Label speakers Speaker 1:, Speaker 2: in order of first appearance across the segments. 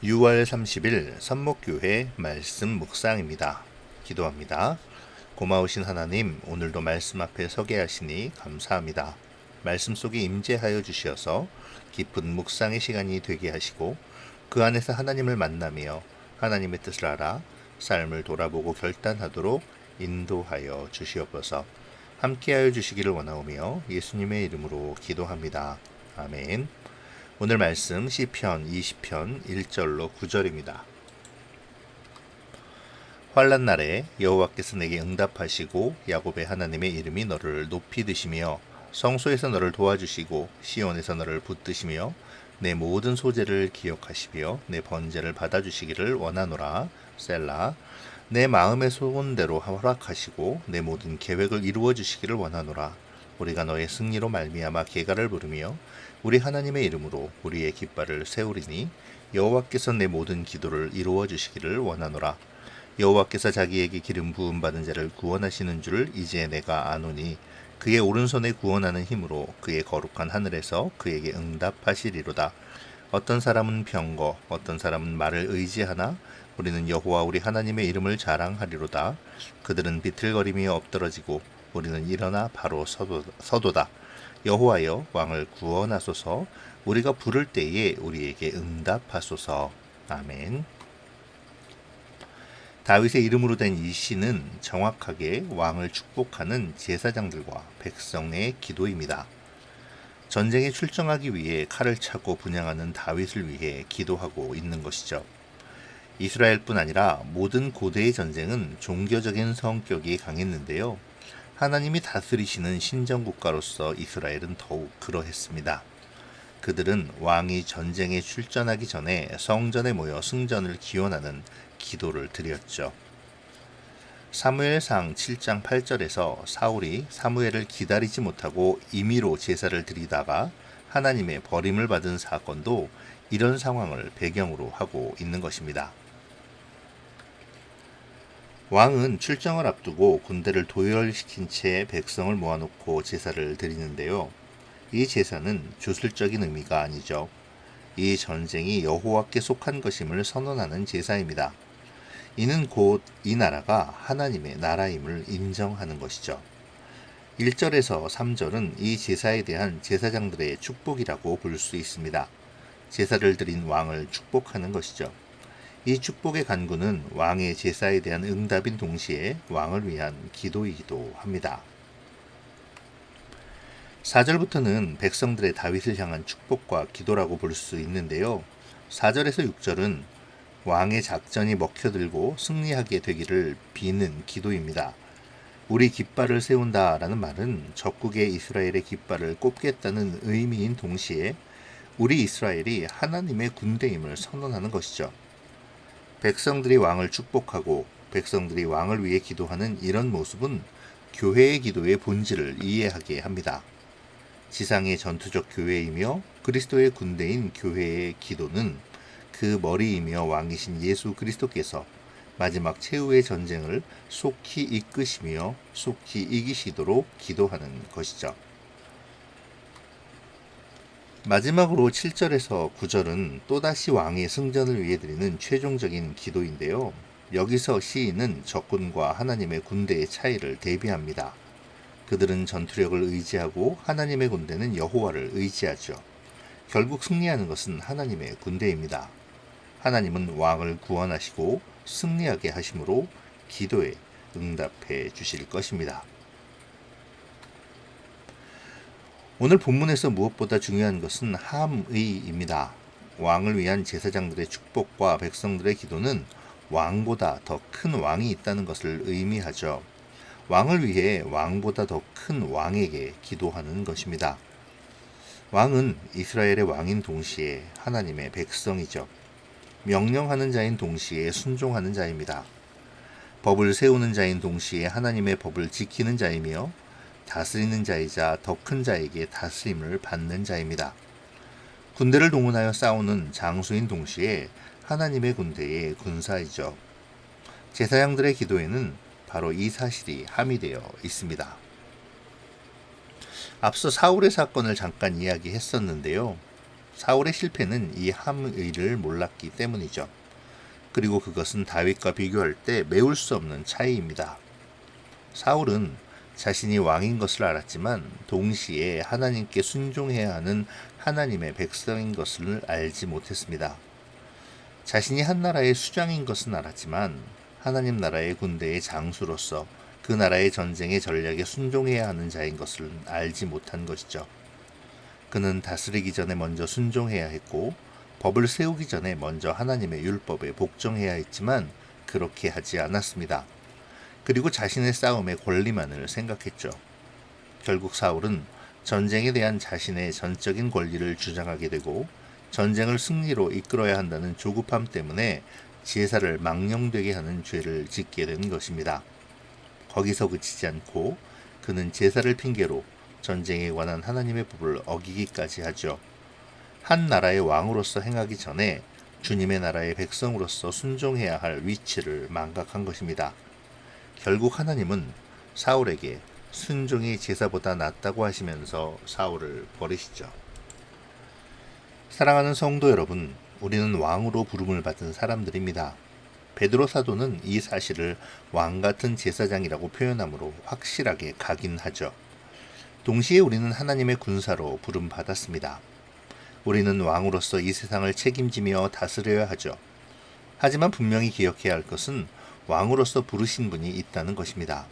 Speaker 1: 6월 30일 선목교회 말씀 묵상입니다. 기도합니다. 고마우신 하나님, 오늘도 말씀 앞에 서게 하시니 감사합니다. 말씀 속에 임재하여 주시어서 깊은 묵상의 시간이 되게 하시고 그 안에서 하나님을 만나며 하나님의 뜻을 알아 삶을 돌아보고 결단하도록 인도하여 주시옵소서. 함께하여 주시기를 원하오며 예수님의 이름으로 기도합니다. 아멘. 오늘 말씀 시편 20편 1절로 9절입니다. 환난 날에 여호와께서 내게 응답하시고 야곱의 하나님의 이름이 너를 높이 드시며 성소에서 너를 도와주시고 시온에서 너를 붙드시며 내 모든 소재를 기억하시며 내 번제를 받아주시기를 원하노라. 셀라. 내 마음의 소원대로 허락하시고 내 모든 계획을 이루어 주시기를 원하노라. 우리가 너의 승리로 말미암아 계가를 부르며 우리 하나님의 이름으로 우리의 깃발을 세우리니 여호와께서 내 모든 기도를 이루어 주시기를 원하노라. 여호와께서 자기에게 기름 부음 받은 자를 구원하시는 줄 이제 내가 아노니 그의 오른손에 구원하는 힘으로 그의 거룩한 하늘에서 그에게 응답하시리로다. 어떤 사람은 병거, 어떤 사람은 말을 의지하나 우리는 여호와 우리 하나님의 이름을 자랑하리로다. 그들은 비틀거리며 엎드러지고 우리는 일어나 바로 서도다. 여호와여, 왕을 구원하소서. 우리가 부를 때에 우리에게 응답하소서. 아멘. 다윗의 이름으로 된 이 시는 정확하게 왕을 축복하는 제사장들과 백성의 기도입니다. 전쟁에 출정하기 위해 칼을 차고 분향하는 다윗을 위해 기도하고 있는 것이죠. 이스라엘뿐 아니라 모든 고대의 전쟁은 종교적인 성격이 강했는데요. 하나님이 다스리시는 신정국가로서 이스라엘은 더욱 그러했습니다. 그들은 왕이 전쟁에 출전하기 전에 성전에 모여 승전을 기원하는 기도를 드렸죠. 사무엘상 7장 8절에서 사울이 사무엘을 기다리지 못하고 임의로 제사를 드리다가 하나님의 버림을 받은 사건도 이런 상황을 배경으로 하고 있는 것입니다. 왕은 출정을 앞두고 군대를 도열시킨 채 백성을 모아놓고 제사를 드리는데요. 이 제사는 주술적인 의미가 아니죠. 이 전쟁이 여호와께 속한 것임을 선언하는 제사입니다. 이는 곧 이 나라가 하나님의 나라임을 인정하는 것이죠. 1절에서 3절은 이 제사에 대한 제사장들의 축복이라고 볼 수 있습니다. 제사를 드린 왕을 축복하는 것이죠. 이 축복의 간구는 왕의 제사에 대한 응답인 동시에 왕을 위한 기도이기도 합니다. 4절부터는 백성들의 다윗을 향한 축복과 기도라고 볼 수 있는데요. 4절에서 6절은 왕의 작전이 먹혀들고 승리하게 되기를 비는 기도입니다. 우리 깃발을 세운다라는 말은 적국의 이스라엘의 깃발을 꼽겠다는 의미인 동시에 우리 이스라엘이 하나님의 군대임을 선언하는 것이죠. 백성들이 왕을 축복하고 백성들이 왕을 위해 기도하는 이런 모습은 교회의 기도의 본질을 이해하게 합니다. 지상의 전투적 교회이며 그리스도의 군대인 교회의 기도는 그 머리이며 왕이신 예수 그리스도께서 마지막 최후의 전쟁을 속히 이끄시며 속히 이기시도록 기도하는 것이죠. 마지막으로 7절에서 9절은 또다시 왕의 승전을 위해 드리는 최종적인 기도인데요. 여기서 시인은 적군과 하나님의 군대의 차이를 대비합니다. 그들은 전투력을 의지하고 하나님의 군대는 여호와를 의지하죠. 결국 승리하는 것은 하나님의 군대입니다. 하나님은 왕을 구원하시고 승리하게 하심으로 기도에 응답해 주실 것입니다. 오늘 본문에서 무엇보다 중요한 것은 함의입니다. 왕을 위한 제사장들의 축복과 백성들의 기도는 왕보다 더 큰 왕이 있다는 것을 의미하죠. 왕을 위해 왕보다 더 큰 왕에게 기도하는 것입니다. 왕은 이스라엘의 왕인 동시에 하나님의 백성이죠. 명령하는 자인 동시에 순종하는 자입니다. 법을 세우는 자인 동시에 하나님의 법을 지키는 자이며 다스리는 자이자 더 큰 자에게 다스림을 받는 자입니다. 군대를 동원하여 싸우는 장수인 동시에 하나님의 군대의 군사이죠. 제사장들의 기도에는 바로 이 사실이 함의되어 있습니다. 앞서 사울의 사건을 잠깐 이야기했었는데요. 사울의 실패는 이 함의를 몰랐기 때문이죠. 그리고 그것은 다윗과 비교할 때 메울 수 없는 차이입니다. 사울은 자신이 왕인 것을 알았지만 동시에 하나님께 순종해야 하는 하나님의 백성인 것을 알지 못했습니다. 자신이 한 나라의 수장인 것은 알았지만 하나님 나라의 군대의 장수로서 그 나라의 전쟁의 전략에 순종해야 하는 자인 것을 알지 못한 것이죠. 그는 다스리기 전에 먼저 순종해야 했고 법을 세우기 전에 먼저 하나님의 율법에 복종해야 했지만 그렇게 하지 않았습니다. 그리고 자신의 싸움의 권리만을 생각했죠. 결국 사울은 전쟁에 대한 자신의 전적인 권리를 주장하게 되고 전쟁을 승리로 이끌어야 한다는 조급함 때문에 제사를 망령되게 하는 죄를 짓게 된 것입니다. 거기서 그치지 않고 그는 제사를 핑계로 전쟁에 관한 하나님의 법을 어기기까지 하죠. 한 나라의 왕으로서 행하기 전에 주님의 나라의 백성으로서 순종해야 할 위치를 망각한 것입니다. 결국 하나님은 사울에게 순종이 제사보다 낫다고 하시면서 사울을 버리시죠. 사랑하는 성도 여러분, 우리는 왕으로 부름을 받은 사람들입니다. 베드로 사도는 이 사실을 왕같은 제사장이라고 표현함으로 확실하게 각인하죠. 동시에 우리는 하나님의 군사로 부름받았습니다. 우리는 왕으로서 이 세상을 책임지며 다스려야 하죠. 하지만 분명히 기억해야 할 것은 왕으로서 부르신 분이 있다는 것입니다.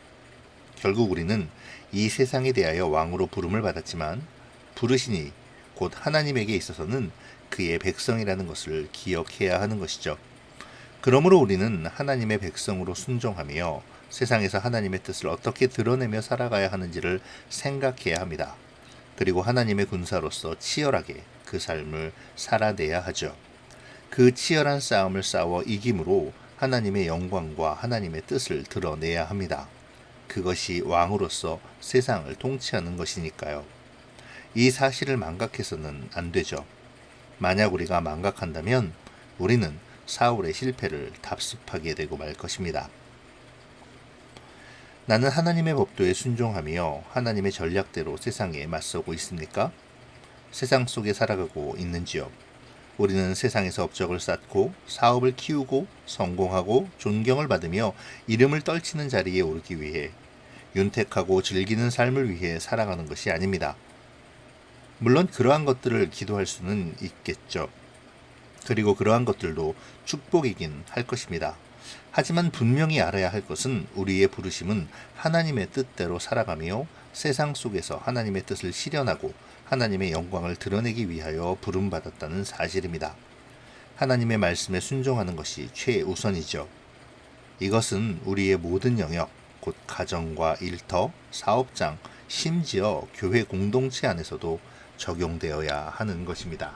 Speaker 1: 결국 우리는 이 세상에 대하여 왕으로 부름을 받았지만 부르시니 곧 하나님에게 있어서는 그의 백성이라는 것을 기억해야 하는 것이죠. 그러므로 우리는 하나님의 백성으로 순종하며 세상에서 하나님의 뜻을 어떻게 드러내며 살아가야 하는지를 생각해야 합니다. 그리고 하나님의 군사로서 치열하게 그 삶을 살아내야 하죠. 그 치열한 싸움을 싸워 이김으로 하나님의 영광과 하나님의 뜻을 드러내야 합니다. 그것이 왕으로서 세상을 통치하는 것이니까요. 이 사실을 망각해서는 안 되죠. 만약 우리가 망각한다면 우리는 사울의 실패를 답습하게 되고 말 것입니다. 나는 하나님의 법도에 순종하며 하나님의 전략대로 세상에 맞서고 있습니까? 세상 속에 살아가고 있는지요? 우리는 세상에서 업적을 쌓고 사업을 키우고 성공하고 존경을 받으며 이름을 떨치는 자리에 오르기 위해 윤택하고 즐기는 삶을 위해 살아가는 것이 아닙니다. 물론 그러한 것들을 기도할 수는 있겠죠. 그리고 그러한 것들도 축복이긴 할 것입니다. 하지만 분명히 알아야 할 것은 우리의 부르심은 하나님의 뜻대로 살아가며 세상 속에서 하나님의 뜻을 실현하고 하나님의 영광을 드러내기 위하여 부름받았다는 사실입니다. 하나님의 말씀에 순종하는 것이 최우선이죠. 이것은 우리의 모든 영역, 곧 가정과 일터, 사업장, 심지어 교회 공동체 안에서도 적용되어야 하는 것입니다.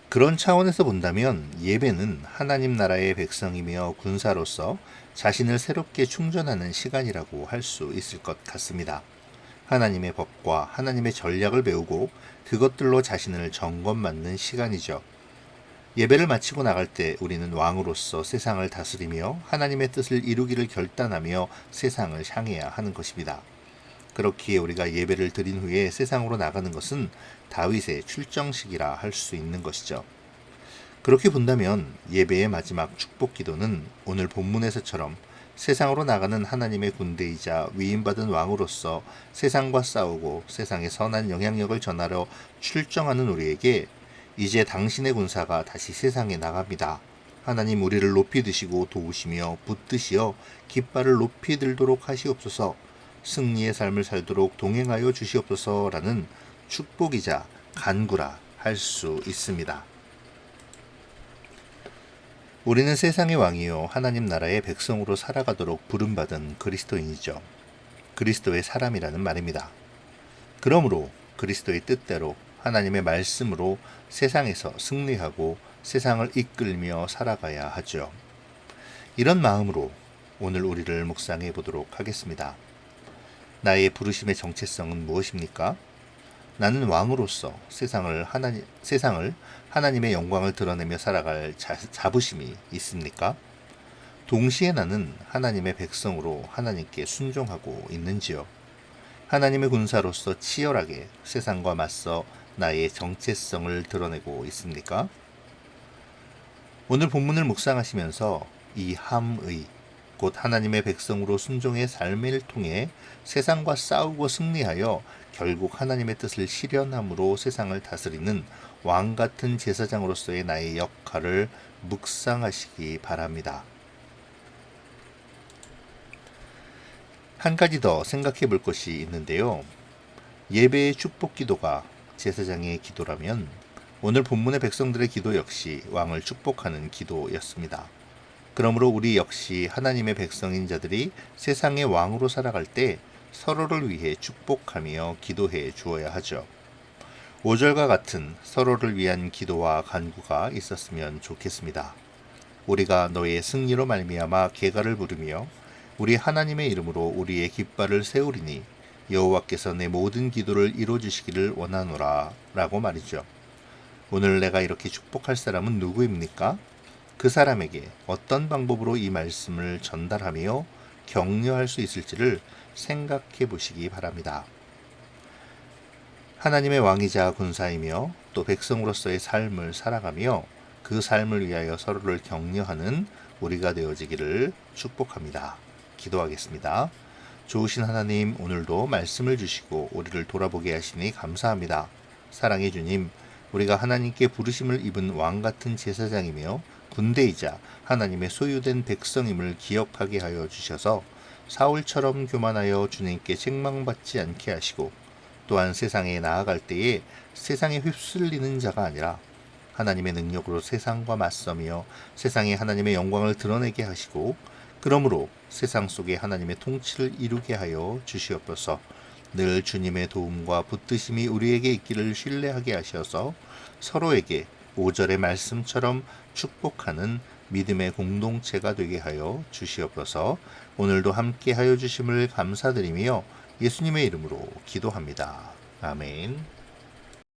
Speaker 1: 그런 차원에서 본다면 예배는 하나님 나라의 백성이며 군사로서 자신을 새롭게 충전하는 시간이라고 할 수 있을 것 같습니다. 하나님의 법과 하나님의 전략을 배우고 그것들로 자신을 점검받는 시간이죠. 예배를 마치고 나갈 때 우리는 왕으로서 세상을 다스리며 하나님의 뜻을 이루기를 결단하며 세상을 향해야 하는 것입니다. 그렇기에 우리가 예배를 드린 후에 세상으로 나가는 것은 다윗의 출정식이라 할 수 있는 것이죠. 그렇게 본다면 예배의 마지막 축복 기도는 오늘 본문에서처럼 세상으로 나가는 하나님의 군대이자 위임받은 왕으로서 세상과 싸우고 세상의 선한 영향력을 전하러 출정하는 우리에게 이제 당신의 군사가 다시 세상에 나갑니다. 하나님 우리를 높이 드시고 도우시며 붙드시어 깃발을 높이 들도록 하시옵소서. 승리의 삶을 살도록 동행하여 주시옵소서라는 축복이자 간구라 할 수 있습니다. 우리는 세상의 왕이요 하나님 나라의 백성으로 살아가도록 부름받은 그리스도인이죠. 그리스도의 사람이라는 말입니다. 그러므로 그리스도의 뜻대로 하나님의 말씀으로 세상에서 승리하고 세상을 이끌며 살아가야 하죠. 이런 마음으로 오늘 우리를 묵상해 보도록 하겠습니다. 나의 부르심의 정체성은 무엇입니까? 나는 왕으로서 세상을 하나님의 영광을 드러내며 살아갈 자부심이 있습니까? 동시에 나는 하나님의 백성으로 하나님께 순종하고 있는지요? 하나님의 군사로서 치열하게 세상과 맞서 나의 정체성을 드러내고 있습니까? 오늘 본문을 묵상하시면서 이 함의 곧 하나님의 백성으로 순종의 삶을 통해 세상과 싸우고 승리하여 결국 하나님의 뜻을 실현함으로 세상을 다스리는 왕 같은 제사장으로서의 나의 역할을 묵상하시기 바랍니다. 한 가지 더 생각해 볼 것이 있는데요. 예배의 축복 기도가 제사장의 기도라면 오늘 본문의 백성들의 기도 역시 왕을 축복하는 기도였습니다. 그러므로 우리 역시 하나님의 백성인 자들이 세상의 왕으로 살아갈 때 서로를 위해 축복하며 기도해 주어야 하죠. 5절과 같은 서로를 위한 기도와 간구가 있었으면 좋겠습니다. 우리가 너의 승리로 말미암아 계가를 부르며 우리 하나님의 이름으로 우리의 깃발을 세우리니 여호와께서 내 모든 기도를 이루어주시기를 원하노라 라고 말이죠. 오늘 내가 이렇게 축복할 사람은 누구입니까? 그 사람에게 어떤 방법으로 이 말씀을 전달하며 격려할 수 있을지를 생각해 보시기 바랍니다. 하나님의 왕이자 군사이며 또 백성으로서의 삶을 살아가며 그 삶을 위하여 서로를 격려하는 우리가 되어지기를 축복합니다. 기도하겠습니다. 좋으신 하나님, 오늘도 말씀을 주시고 우리를 돌아보게 하시니 감사합니다. 사랑의 주님, 우리가 하나님께 부르심을 입은 왕같은 제사장이며 군대이자 하나님의 소유된 백성임을 기억하게 하여 주셔서 사울처럼 교만하여 주님께 책망받지 않게 하시고 또한 세상에 나아갈 때에 세상에 휩쓸리는 자가 아니라 하나님의 능력으로 세상과 맞서며 세상에 하나님의 영광을 드러내게 하시고 그러므로 세상 속에 하나님의 통치를 이루게 하여 주시옵소서. 늘 주님의 도움과 붙드심이 우리에게 있기를 신뢰하게 하셔서 서로에게 5절의 말씀처럼 축복하는 믿음의 공동체가 되게 하여 주시옵소서. 오늘도 함께 하여 주심을 감사드리며 예수님의 이름으로 기도합니다. 아멘.